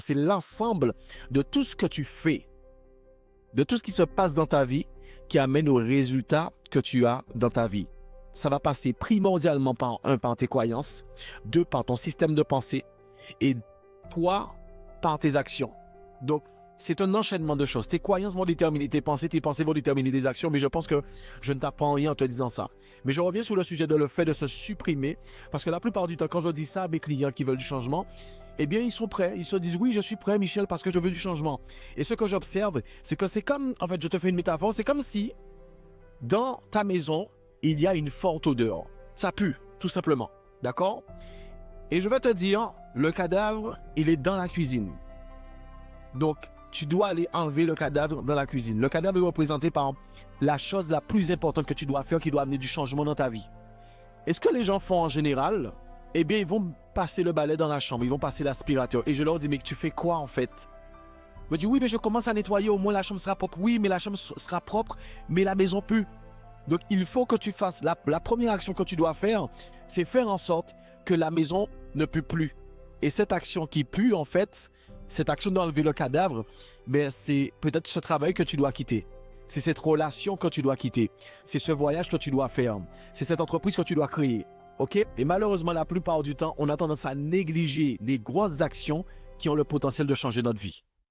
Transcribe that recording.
c'est l'ensemble de tout ce que tu fais, de tout ce qui se passe dans ta vie qui amène aux résultats que tu as dans ta vie. Ça va passer primordialement par tes croyances, 2, par ton système de pensée et 3, par tes actions. Donc, c'est un enchaînement de choses. Tes croyances vont déterminer tes pensées vont déterminer tes actions, mais je pense que je ne t'apprends rien en te disant ça. Mais je reviens sur le sujet de le fait de se supprimer, parce que la plupart du temps, quand je dis ça à mes clients qui veulent du changement, eh bien, ils sont prêts. Ils se disent, oui, je suis prêt, Michel, parce que je veux du changement. Et ce que j'observe, c'est que c'est comme, en fait, je te fais une métaphore, c'est comme si, dans ta maison, il y a une forte odeur. Ça pue, tout simplement. D'accord? Et je vais te dire, le cadavre, il est dans la cuisine. Donc, tu dois aller enlever le cadavre dans la cuisine. Le cadavre est représenté par la chose la plus importante que tu dois faire, qui doit amener du changement dans ta vie. Et ce que les gens font en général, eh bien, ils vont passer le balai dans la chambre, ils vont passer l'aspirateur. Et je leur dis, mais tu fais quoi en fait? Ils me disent, oui, mais je commence à nettoyer, au moins la chambre sera propre. Oui, mais la chambre sera propre, mais la maison pue. Donc, il faut que tu fasses, la première action que tu dois faire, c'est faire en sorte que la maison ne pue plus. Et cette action qui pue, en fait, cette action d'enlever le cadavre, ben c'est peut-être ce travail que tu dois quitter. C'est cette relation que tu dois quitter. C'est ce voyage que tu dois faire. C'est cette entreprise que tu dois créer. OK? Et malheureusement, la plupart du temps, on a tendance à négliger les grosses actions qui ont le potentiel de changer notre vie.